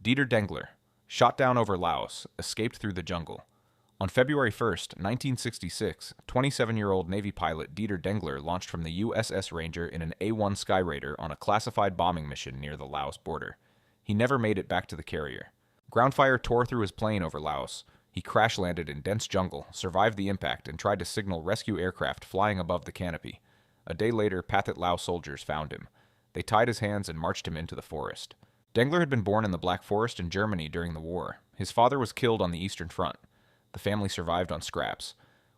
Dieter Dengler, shot down over Laos, escaped through the jungle. On February 1st, 1966, 27-year-old Navy pilot Dieter Dengler launched from the USS Ranger in an A-1 Skyraider on a classified bombing mission near the Laos border. He never made it back to the carrier. Ground fire tore through his plane over Laos. He crash-landed in dense jungle, survived the impact, and tried to signal rescue aircraft flying above the canopy. A day later, Pathet Lao soldiers found him. They tied his hands and marched him into the forest. Dengler had been born in the Black Forest in Germany during the war. His father was killed on the Eastern Front. The family survived on scraps.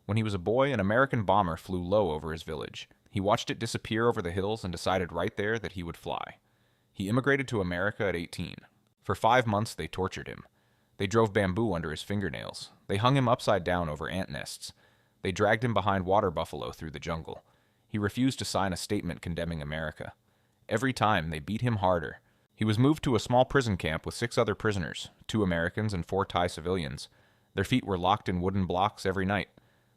When he was a boy, an American bomber flew low over his village. He watched it disappear over the hills and decided right there that he would fly. He immigrated to America at 18. For 5 months, they tortured him. They drove bamboo under his fingernails. They hung him upside down over ant nests. They dragged him behind water buffalo through the jungle. He refused to sign a statement condemning America. Every time, they beat him harder. He was moved to a small prison camp with 6 other prisoners, 2 Americans and 4 Thai civilians. Their feet were locked in wooden blocks every night.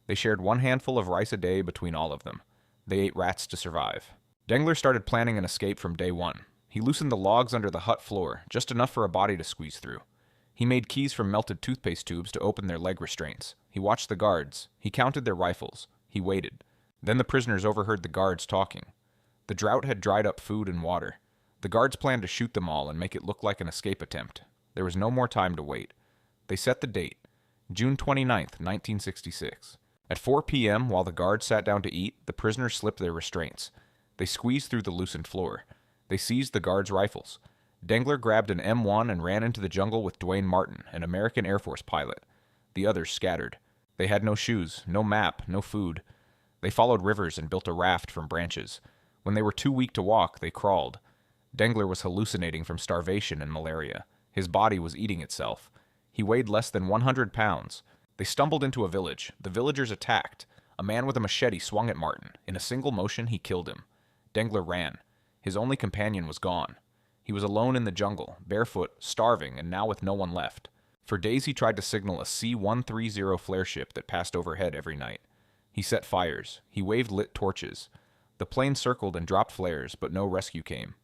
They shared 1 handful of rice a day between all of them. They ate rats to survive. Dengler started planning an escape from day 1. He loosened the logs under the hut floor, just enough for a body to squeeze through. He made keys from melted toothpaste tubes to open their leg restraints. He watched the guards. He counted their rifles. He waited. Then the prisoners overheard the guards talking. The drought had dried up food and water. The guards planned to shoot them all and make it look like an escape attempt. There was no more time to wait. They set the date, June 29th, 1966. At 4 p.m., while the guards sat down to eat, the prisoners slipped their restraints. They squeezed through the loosened floor. They seized the guards' rifles. Dengler grabbed an M1 and ran into the jungle with Dwayne Martin, an American Air Force pilot. The others scattered. They had no shoes, no map, no food. They followed rivers and built a raft from branches. When they were too weak to walk, they crawled. Dengler was hallucinating from starvation and malaria. His body was eating itself. He weighed less than 100 pounds. They stumbled into a village. The villagers attacked. A man with a machete swung at Martin. In a single motion, he killed him. Dengler ran. His only companion was gone. He was alone in the jungle, barefoot, starving, and now with no one left. For days he tried to signal a C-130 flare ship that passed overhead every night. He set fires. He waved lit torches. The plane circled and dropped flares, but no rescue came.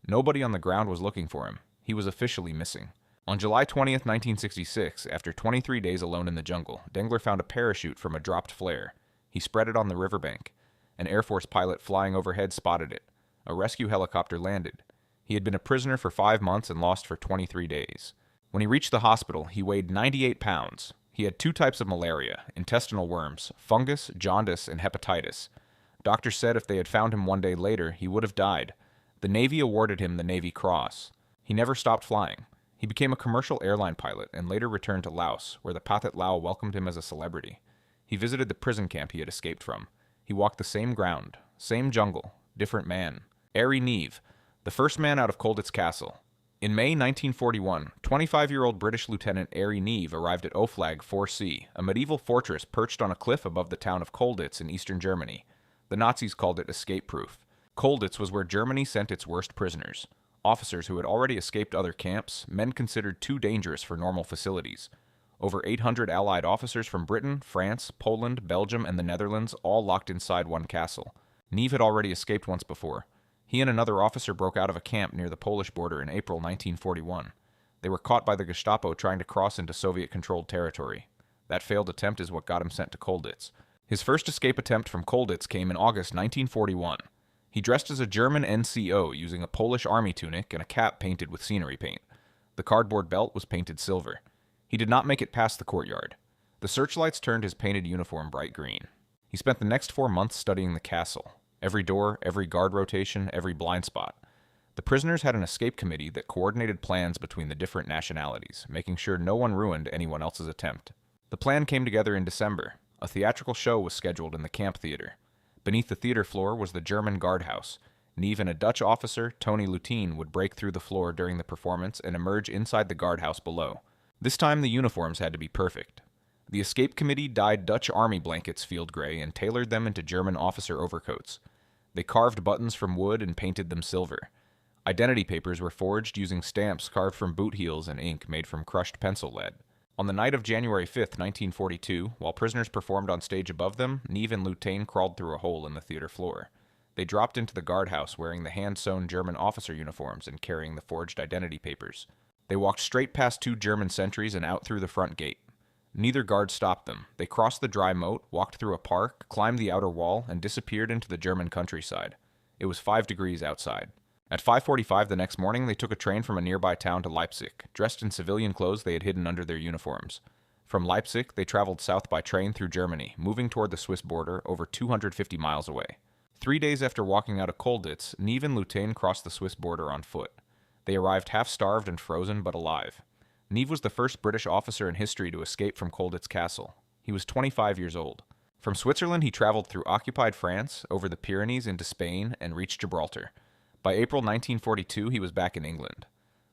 Nobody on the ground was looking for him. He was officially missing. On July 20th, 1966, after 23 days alone in the jungle, Dengler found a parachute from a dropped flare. He spread it on the riverbank. An Air Force pilot flying overhead spotted it. A rescue helicopter landed. He had been a prisoner for 5 months and lost for 23 days. When he reached the hospital, he weighed 98 pounds. He had 2 types of malaria, intestinal worms, fungus, jaundice, and hepatitis. Doctors said if they had found him 1 day later, he would have died. The Navy awarded him the Navy Cross. He never stopped flying. He became a commercial airline pilot and later returned to Laos, where the Pathet Lao welcomed him as a celebrity. He visited the prison camp he had escaped from. He walked the same ground, same jungle, different man. Airey Neave, the first man out of Colditz Castle. In May 1941, 25-year-old British Lieutenant Airey Neave arrived at Oflag 4C, a medieval fortress perched on a cliff above the town of Colditz in eastern Germany. The Nazis called it escape-proof. Colditz was where Germany sent its worst prisoners. Officers who had already escaped other camps, men considered too dangerous for normal facilities. Over 800 Allied officers from Britain, France, Poland, Belgium, and the Netherlands all locked inside one castle. Neave had already escaped once before. He and another officer broke out of a camp near the Polish border in April 1941. They were caught by the Gestapo trying to cross into Soviet-controlled territory. That failed attempt is what got him sent to Colditz. His first escape attempt from Colditz came in August 1941. He dressed as a German NCO using a Polish army tunic and a cap painted with scenery paint. The cardboard belt was painted silver. He did not make it past the courtyard. The searchlights turned his painted uniform bright green. He spent the next 4 months studying the castle. Every door, every guard rotation, every blind spot. The prisoners had an escape committee that coordinated plans between the different nationalities, making sure no one ruined anyone else's attempt. The plan came together in December. A theatrical show was scheduled in the camp theater. Beneath the theater floor was the German guardhouse. Neave and a Dutch officer, Tony Lutine, would break through the floor during the performance and emerge inside the guardhouse below. This time the uniforms had to be perfect. The escape committee dyed Dutch army blankets field gray and tailored them into German officer overcoats. They carved buttons from wood and painted them silver. Identity papers were forged using stamps carved from boot heels and ink made from crushed pencil lead. On the night of January 5th, 1942, while prisoners performed on stage above them, Neave and Lutine crawled through a hole in the theater floor. They dropped into the guardhouse wearing the hand-sewn German officer uniforms and carrying the forged identity papers. They walked straight past two German sentries and out through the front gate. Neither guard stopped them. They crossed the dry moat, walked through a park, climbed the outer wall, and disappeared into the German countryside. It was 5 degrees outside. At 5:45 the next morning, they took a train from a nearby town to Leipzig, dressed in civilian clothes they had hidden under their uniforms. From Leipzig, they traveled south by train through Germany, moving toward the Swiss border over 250 miles away. 3 days after walking out of Colditz, Neave and Lutaine crossed the Swiss border on foot. They arrived half-starved and frozen, but alive. Neave was the first British officer in history to escape from Colditz Castle. He was 25 years old. From Switzerland, he traveled through occupied France, over the Pyrenees into Spain, and reached Gibraltar. By April 1942, he was back in England.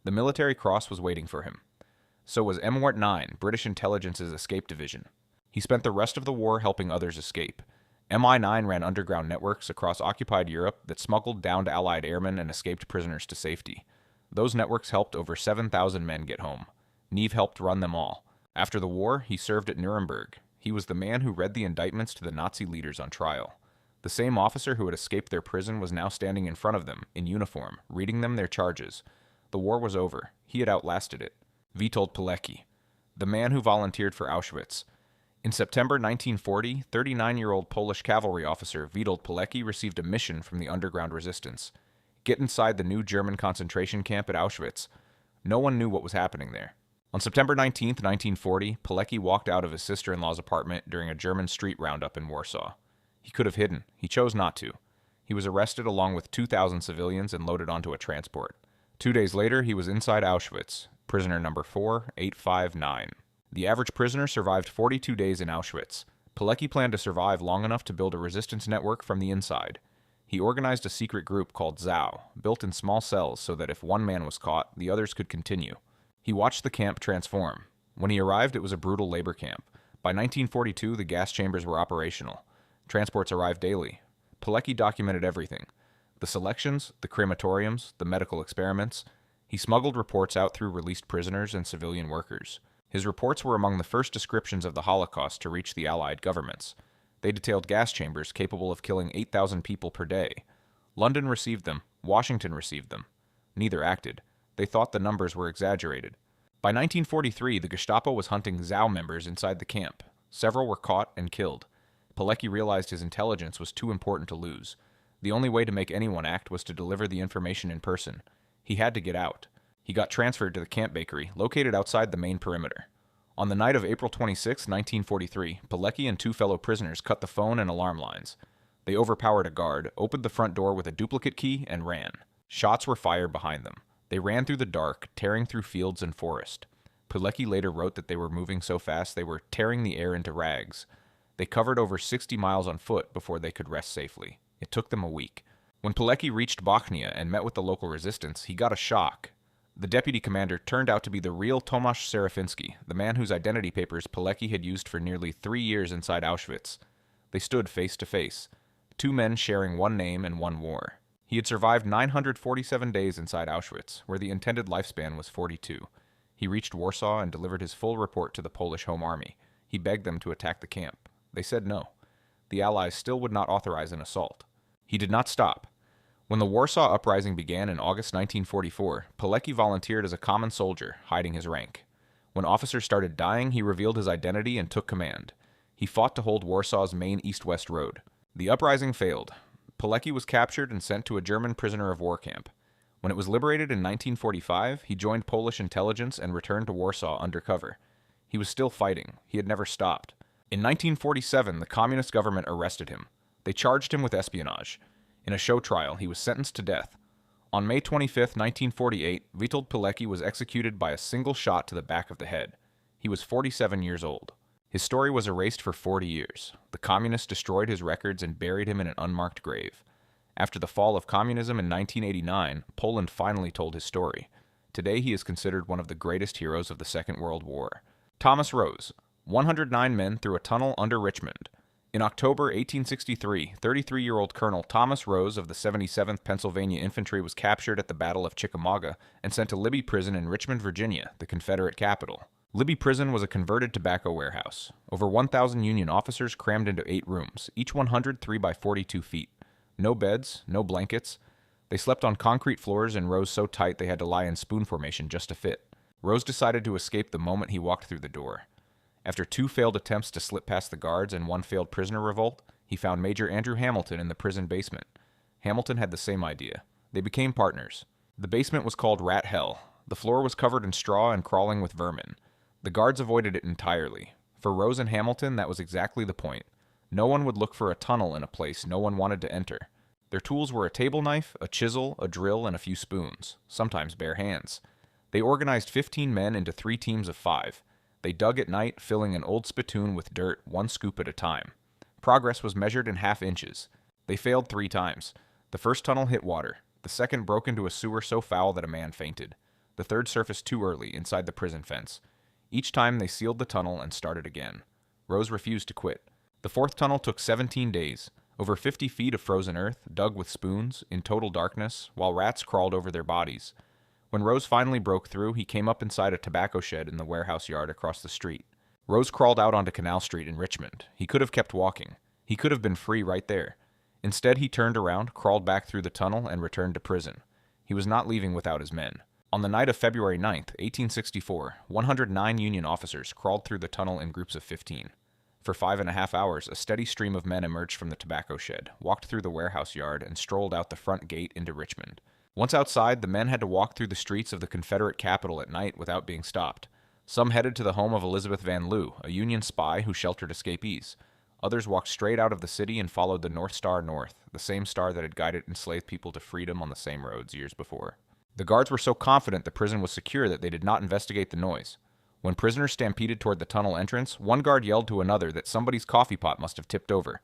The Military Cross was waiting for him. So was MWART-9, British Intelligence's escape division. He spent the rest of the war helping others escape. MI9 ran underground networks across occupied Europe that smuggled downed Allied airmen and escaped prisoners to safety. Those networks helped over 7,000 men get home. Neave helped run them all. After the war, he served at Nuremberg. He was the man who read the indictments to the Nazi leaders on trial. The same officer who had escaped their prison was now standing in front of them, in uniform, reading them their charges. The war was over. He had outlasted it. Witold Pilecki, the man who volunteered for Auschwitz. In September 1940, 39-year-old Polish cavalry officer Witold Pilecki received a mission from the underground resistance. Get inside the new German concentration camp at Auschwitz. No one knew what was happening there. On September 19, 1940, Pilecki walked out of his sister-in-law's apartment during a German street roundup in Warsaw. He could have hidden. He chose not to. He was arrested along with 2,000 civilians and loaded onto a transport. 2 days later, he was inside Auschwitz, prisoner number 4859. The average prisoner survived 42 days in Auschwitz. Pilecki planned to survive long enough to build a resistance network from the inside. He organized a secret group called ZOW, built in small cells so that if one man was caught, the others could continue. He watched the camp transform. When he arrived, it was a brutal labor camp. By 1942, the gas chambers were operational. Transports arrived daily. Pilecki documented everything. The selections, the crematoriums, the medical experiments. He smuggled reports out through released prisoners and civilian workers. His reports were among the first descriptions of the Holocaust to reach the Allied governments. They detailed gas chambers capable of killing 8,000 people per day. London received them. Washington received them. Neither acted. They thought the numbers were exaggerated. By 1943, the Gestapo was hunting ZOW members inside the camp. Several were caught and killed. Pilecki realized his intelligence was too important to lose. The only way to make anyone act was to deliver the information in person. He had to get out. He got transferred to the camp bakery, located outside the main perimeter. On the night of April 26, 1943, Pilecki and 2 fellow prisoners cut the phone and alarm lines. They overpowered a guard, opened the front door with a duplicate key, and ran. Shots were fired behind them. They ran through the dark, tearing through fields and forest. Pilecki later wrote that they were moving so fast they were tearing the air into rags. They covered over 60 miles on foot before they could rest safely. It took them a week. When Pilecki reached Bochnia and met with the local resistance, he got a shock. The deputy commander turned out to be the real Tomasz Serafiński, the man whose identity papers Pilecki had used for nearly 3 years inside Auschwitz. They stood face to face, 2 men sharing one name and one war. He had survived 947 days inside Auschwitz, where the intended lifespan was 42. He reached Warsaw and delivered his full report to the Polish Home Army. He begged them to attack the camp. They said no. The Allies still would not authorize an assault. He did not stop. When the Warsaw Uprising began in August 1944, Pilecki volunteered as a common soldier, hiding his rank. When officers started dying, he revealed his identity and took command. He fought to hold Warsaw's main east-west road. The uprising failed. Pilecki was captured and sent to a German prisoner of war camp. When it was liberated in 1945, he joined Polish intelligence and returned to Warsaw undercover. He was still fighting. He had never stopped. In 1947, the communist government arrested him. They charged him with espionage. In a show trial, he was sentenced to death. On May 25, 1948, Witold Pilecki was executed by a single shot to the back of the head. He was 47 years old. His story was erased for 40 years. The communists destroyed his records and buried him in an unmarked grave. After the fall of communism in 1989, Poland finally told his story. Today he is considered one of the greatest heroes of the Second World War. Thomas Rose, 109 men through a tunnel under Richmond. In October 1863, 33-year-old Colonel Thomas Rose of the 77th Pennsylvania Infantry was captured at the Battle of Chickamauga and sent to Libby Prison in Richmond, Virginia, the Confederate capital. Libby Prison was a converted tobacco warehouse. Over 1,000 Union officers crammed into 8 rooms, each 103 by 42 feet. No beds, no blankets. They slept on concrete floors in rows so tight they had to lie in spoon formation just to fit. Rose decided to escape the moment he walked through the door. After 2 failed attempts to slip past the guards and 1 failed prisoner revolt, he found Major Andrew Hamilton in the prison basement. Hamilton had the same idea. They became partners. The basement was called Rat Hell. The floor was covered in straw and crawling with vermin. The guards avoided it entirely. For Rose and Hamilton, that was exactly the point. No one would look for a tunnel in a place no one wanted to enter. Their tools were a table knife, a chisel, a drill, and a few spoons, sometimes bare hands. They organized 15 men into 3 teams of 5. They dug at night, filling an old spittoon with dirt 1 scoop at a time. Progress was measured in half inches. They failed 3 times. The first tunnel hit water. The second broke into a sewer so foul that a man fainted. The third surfaced too early, inside the prison fence. Each time they sealed the tunnel and started again. Rose refused to quit. The 4th tunnel took 17 days. Over 50 feet of frozen earth, dug with spoons, in total darkness, while rats crawled over their bodies. When Rose finally broke through, he came up inside a tobacco shed in the warehouse yard across the street. Rose crawled out onto Canal Street in Richmond. He could have kept walking. He could have been free right there. Instead, he turned around, crawled back through the tunnel, and returned to prison. He was not leaving without his men. On the night of February 9th, 1864, 109 Union officers crawled through the tunnel in groups of 15. For 5.5 hours, a steady stream of men emerged from the tobacco shed, walked through the warehouse yard, and strolled out the front gate into Richmond. Once outside, the men had to walk through the streets of the Confederate capital at night without being stopped. Some headed to the home of Elizabeth Van Lew, a Union spy who sheltered escapees. Others walked straight out of the city and followed the North Star north, the same star that had guided enslaved people to freedom on the same roads years before. The guards were so confident the prison was secure that they did not investigate the noise. When prisoners stampeded toward the tunnel entrance, one guard yelled to another that somebody's coffee pot must have tipped over.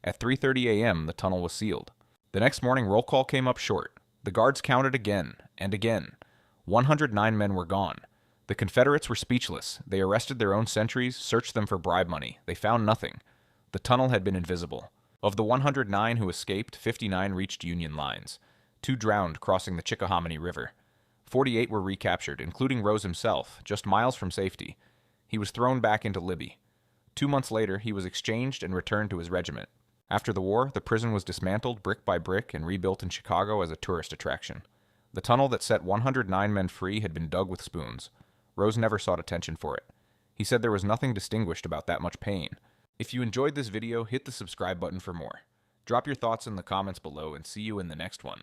At 3:30 a.m., the tunnel was sealed. The next morning, roll call came up short. The guards counted again and again. 109 men were gone. The Confederates were speechless. They arrested their own sentries, searched them for bribe money. They found nothing. The tunnel had been invisible. Of the 109 who escaped, 59 reached Union lines. 2 drowned crossing the Chickahominy River. 48 were recaptured, including Rose himself, just miles from safety. He was thrown back into Libby. 2 months later, he was exchanged and returned to his regiment. After the war, the prison was dismantled brick by brick and rebuilt in Chicago as a tourist attraction. The tunnel that set 109 men free had been dug with spoons. Rose never sought attention for it. He said there was nothing distinguished about that much pain. If you enjoyed this video, hit the subscribe button for more. Drop your thoughts in the comments below and see you in the next one.